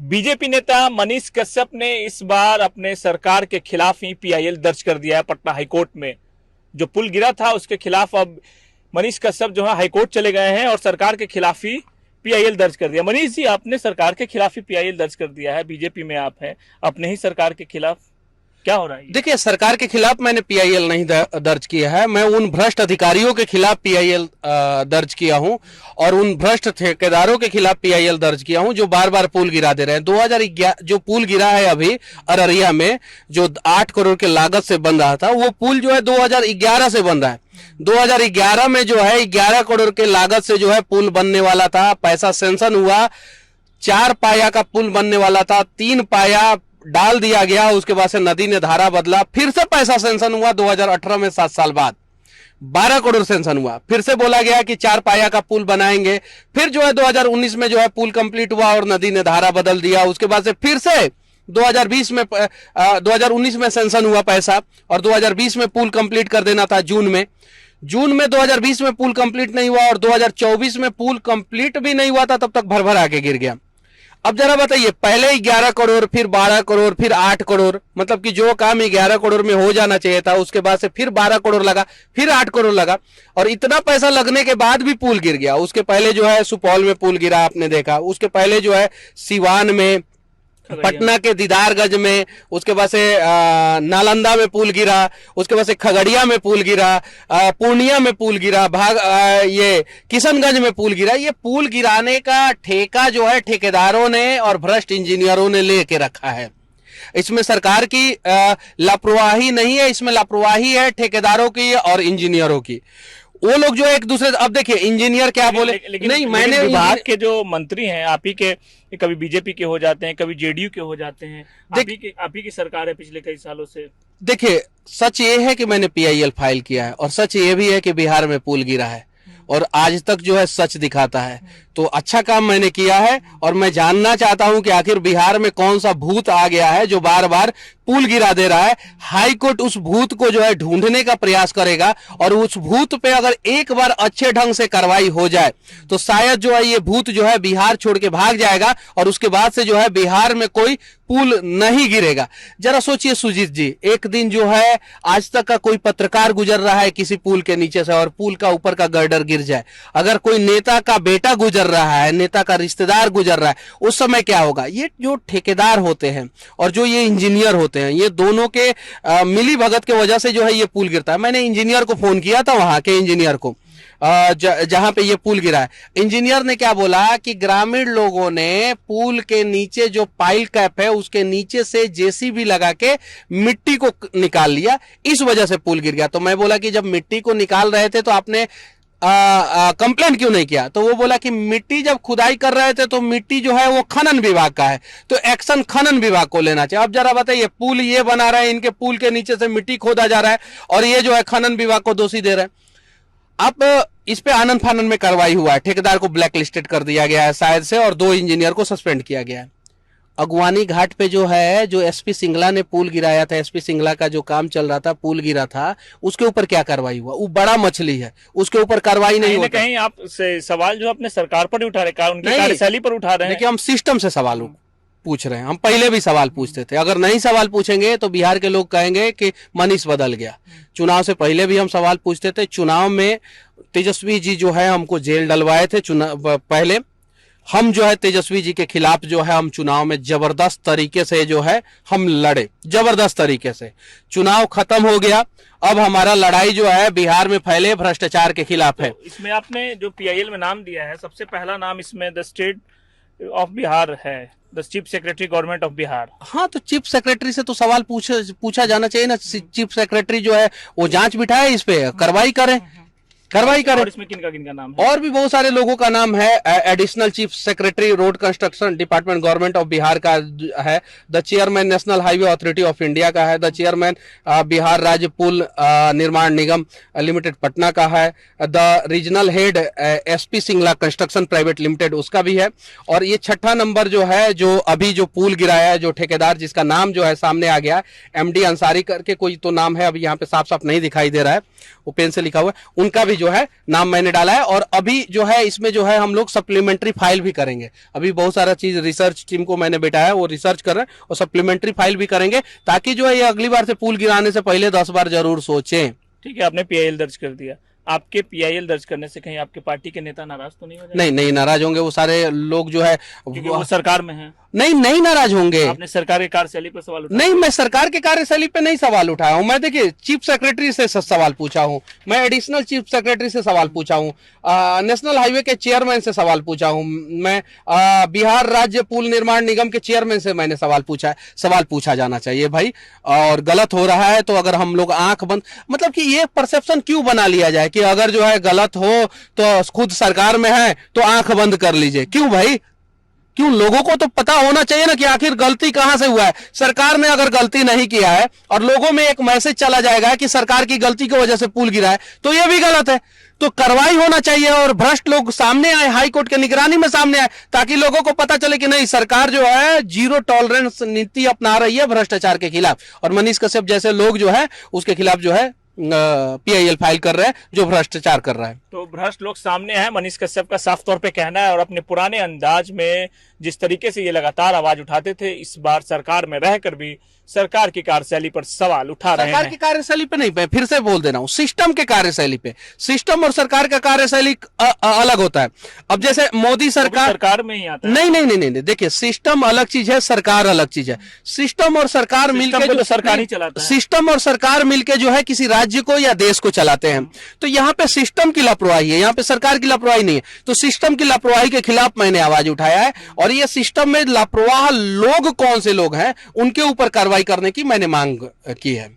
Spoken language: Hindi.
बीजेपी नेता मनीष कश्यप ने इस बार अपने सरकार के खिलाफ ही पीआईएल दर्ज कर दिया है पटना हाईकोर्ट में। जो पुल गिरा था उसके खिलाफ अब मनीष कश्यप जो है हाईकोर्ट चले गए हैं और सरकार के खिलाफ ही पीआईएल दर्ज कर दिया। मनीष जी, आपने सरकार के खिलाफ ही पीआईएल दर्ज कर दिया है, बीजेपी में आप हैं, अपने ही सरकार के खिलाफ क्या हो रहा है? देखिए, सरकार के खिलाफ मैंने पीआईएल नहीं दर्ज किया है। मैं उन भ्रष्ट अधिकारियों के खिलाफ पीआईएल दर्ज किया हूं और उन भ्रष्ट ठेकेदारों के खिलाफ पीआईएल दर्ज किया हूं जो बार बार पुल गिरा दे रहे हैं। 2011 जो पुल गिरा है अभी अररिया में, जो 8 करोड़ के लागत से बन रहा था, वो पुल जो है 2011 से बन रहा है। 2011 में जो है 11 करोड़ के लागत से जो है पुल बनने वाला था। पैसा सेंशन हुआ, 4 पाया का पुल बनने वाला था, 3 पाया डाल दिया गया। उसके बाद से नदी ने धारा बदला, फिर से पैसा सेंशन हुआ 2018 में, 7 साल बाद 12 करोड़ सेंशन हुआ। फिर से बोला गया कि 4 पाया का पुल बनाएंगे। फिर जो है 2019 में जो है पुल कंप्लीट हुआ और नदी ने धारा बदल दिया। उसके बाद से फिर से 2019 में सेंशन हुआ पैसा और 2020 में पुल कंप्लीट कर देना था जून में 2020 में पुल कंप्लीट नहीं हुआ और 2024 में पुल कंप्लीट भी नहीं हुआ था, तब तक भर भर आके गिर गया। अब जरा बताइए, पहले 11 करोड़, फिर 12 करोड़, फिर 8 करोड़, मतलब कि जो काम 11 करोड़ में हो जाना चाहिए था उसके बाद से फिर 12 करोड़ लगा, फिर 8 करोड़ लगा और इतना पैसा लगने के बाद भी पुल गिर गया। उसके पहले जो है सुपौल में पुल गिरा, आपने देखा। उसके पहले जो है सिवान में, पटना के दीदारगंज में, उसके बाद से नालंदा में पुल गिरा, उसके बाद से खगड़िया में पुल गिरा, पूर्णिया में पुल गिरा, ये किशनगंज में पुल गिरा। ये पुल गिराने का ठेका जो है ठेकेदारों ने और भ्रष्ट इंजीनियरों ने लेके रखा है। इसमें सरकार की लापरवाही नहीं है, इसमें लापरवाही है ठेकेदारों की और इंजीनियरों की। वो लोग जो एक दूसरे, अब देखिए इंजीनियर क्या बोले, नहीं मैंने विभाग के जो मंत्री हैं आप ही के, कभी बीजेपी के हो जाते हैं, कभी जेडीयू के हो जाते हैं। आप ही की सरकार है पिछले कई सालों से। देखिए, सच ये है कि मैंने पीआईएल फाइल किया है और सच ये भी है कि बिहार में पुल गिरा है और आज तक जो है सच दिखाता है। तो अच्छा काम मैंने किया है और मैं जानना चाहता हूं कि आखिर बिहार में कौन सा भूत आ गया है जो बार बार पुल गिरा दे रहा है। हाई कोर्ट उस भूत को जो है ढूंढने का प्रयास करेगा और उस भूत पे अगर एक बार अच्छे ढंग से कार्रवाई हो जाए तो शायद जो है ये भूत जो है बिहार छोड़ के भाग जाएगा और उसके बाद से जो है बिहार में कोई पुल नहीं गिरेगा। जरा सोचिए सुजीत जी, एक दिन जो है आज तक का कोई पत्रकार गुजर रहा है किसी पुल के नीचे से और पुल का ऊपर का गर्डर गिर जाए, अगर कोई नेता का बेटा गुजर रहा है, नेता का रिश्तेदार गुजर रहा है, उस समय क्या होगा? ये जो ठेकेदार होते हैं और जो ये इंजीनियर होते हैं, ये दोनों के मिली भगत के वजह से जो है ये पुल गिरता है। मैंने इंजीनियर को फोन किया था, वहां के इंजीनियर को, जहां पे ये पुल गिरा है। इंजीनियर ने क्या बोला कि ग्रामीण लोगों ने पुल के नीचे जो पाइल कैप है उसके नीचे से जेसीबी लगा के मिट्टी को निकाल लिया, इस वजह से पुल गिर गया। तो मैं बोला कि जब मिट्टी को निकाल रहे थे तो आपने कंप्लेंट क्यों नहीं किया? तो वो बोला कि मिट्टी जब खुदाई कर रहे थे तो मिट्टी जो है वो खनन विभाग का है, तो एक्शन खनन विभाग को लेना चाहिए। अब जरा बताइए, पुल ये बना रहे हैं, इनके पुल के नीचे से मिट्टी खोदा जा रहा है और ये जो है खनन विभाग को दोषी दे रहे हैं। अब इस पे आनंद फानन में कार्रवाई हुआ है, ठेकेदार को ब्लैक लिस्टेड कर दिया गया है शायद से और 2 इंजीनियर को सस्पेंड किया गया है। अगवानी घाट पे जो है, जो एसपी सिंगला ने पुल गिराया था, एसपी सिंगला का जो काम चल रहा था, पुल गिरा था, उसके ऊपर क्या कार्रवाई हुआ? वो बड़ा मछली है, उसके ऊपर कार्रवाई नहीं हुई। कहीं आप सवाल जो अपने सरकार पर नहीं उठा रहे, उनकी कार्यशैली पर उठा रहे हैं। देखिए, हम सिस्टम से सवाल पूछ रहे हैं, हम पहले भी सवाल पूछते थे। अगर नहीं सवाल पूछेंगे तो बिहार के लोग कहेंगे कि मनीष बदल गया। चुनाव से पहले भी हम सवाल पूछते थे। चुनाव में तेजस्वी जी जो है हमको जेल डलवाए थे। चुनाव पहले हम जो है तेजस्वी जी के खिलाफ जो है हम चुनाव में जबरदस्त तरीके से जो है हम लड़े, जबरदस्त तरीके से। चुनाव खत्म हो गया, अब हमारा लड़ाई जो है बिहार में फैले भ्रष्टाचार के खिलाफ है। तो इसमें आपने जो पीआईएल में नाम दिया है, सबसे पहला नाम इसमें द स्टेट ऑफ बिहार है, the chief secretary government of Bihar. हाँ, तो चीफ सेक्रेटरी से तो सवाल पूछा जाना चाहिए ना। चीफ सेक्रेटरी जो है वो जांच बिठाए, इस पे कार्रवाई करें। और इसमें किनका नाम है? और भी बहुत सारे लोगों का नाम है। Additional chief secretary road construction department government of Bihar का है, the chairman national highway authority of India का है, द चेयरमैन बिहार राज्य पुल निर्माण निगम लिमिटेड पटना का है, the regional head SP Singla construction private limited उसका भी है। और ये 6ठा नंबर जो है, जो अभी जो पुल गिराया है, जो ठेकेदार जिसका नाम जो है सामने आ गया, एमडी अंसारी करके कोई तो नाम है, अभी यहाँ पे साफ साफ नहीं दिखाई दे रहा है, वो पेन से लिखा हुआ है, उनका भी भी जो है नाम मैंने डाला है। और अभी जो है इसमें जो है हम लोग सप्लीमेंट्री फाइल भी करेंगे। अभी बहुत सारा चीज रिसर्च टीम को मैंने बैठाया है, वो रिसर्च कर रहे हैं और सप्लीमेंट्री फाइल भी करेंगे, ताकि जो है ये अगली बार से पुल गिराने से पहले 10 बार जरूर सोचें। ठीक है, आपने पीआईएल दर्ज कर दिया। आपके पीआईएल दर्ज करने से कहीं आपके पार्टी के नेता नाराज तो नहीं हो जाएंगे? नहीं नहीं नाराज होंगे, वो सारे लोग जो है क्योंकि वो सरकार में है। नहीं नाराज होंगे। आपने सरकार की कार्यशैली पर सवाल उठाया? नहीं, मैं सरकार के कार्यशैली पे नहीं सवाल उठाया हूं। मैं देखिए चीफ सेक्रेटरी से सवाल पूछा हूं, मैं एडिशनल चीफ सेक्रेटरी से सवाल पूछा हूं, नेशनल हाईवे के चेयरमैन से सवाल पूछा हूं, मैं बिहार राज्य पुल निर्माण निगम के चेयरमैन से मैंने सवाल पूछा है। सवाल पूछा जाना चाहिए भाई, और गलत हो रहा है तो अगर हम लोग आंख बंद, मतलब कि ये परसेप्शन क्यों बना लिया जाए कि अगर जो है गलत हो तो खुद सरकार में है तो आंख बंद कर लीजिए। क्यों भाई, क्यों? लोगों को तो पता होना चाहिए ना कि आखिर गलती कहां से हुआ है। सरकार ने अगर गलती नहीं किया है और लोगों में एक मैसेज चला जाएगा कि सरकार की गलती की वजह से पुल गिरा है, तो यह भी गलत है। तो कार्रवाई होना चाहिए और भ्रष्ट लोग सामने आए, हाई कोर्ट के निगरानी में सामने आए, ताकि लोगों को पता चले कि नहीं, सरकार जो है जीरो टॉलरेंस नीति अपना रही है भ्रष्टाचार के खिलाफ, और मनीष कश्यप जैसे लोग जो है उसके खिलाफ जो है पीआईएल फाइल कर रहे हैं जो भ्रष्टाचार कर रहा है। तो भ्रष्ट लोग सामने है, मनीष कश्यप का साफ तौर पे कहना है। और अपने पुराने अंदाज में जिस तरीके से ये लगातार आवाज उठाते थे, इस बार सरकार में रहकर भी सरकार की कार्यशैली पर सवाल उठा रहे हैं। सरकार की कार्यशैली पे नहीं, मैं फिर से बोल दे रहा हूं, सिस्टम के कार्यशैली पे। सिस्टम और सरकार का कार्यशैली अलग होता है। अब जैसे मोदी सरकार में ही आता है। नहीं, देखिए सिस्टम अलग चीज है, सरकार अलग चीज है। सिस्टम और सरकार मिलकर जो सरकार ही चलाता है, सिस्टम और सरकार मिलकर जो है किसी राज्य को या देश को चलाते हैं। तो यहाँ पे सिस्टम की लापरवाही है, यहाँ पे सरकार की लापरवाही नहीं है। तो सिस्टम की लापरवाही के खिलाफ मैंने आवाज उठाया है, और ये सिस्टम में लापरवाह लोग कौन से लोग हैं उनके ऊपर कार्रवाई करने की मैंने मांग की है।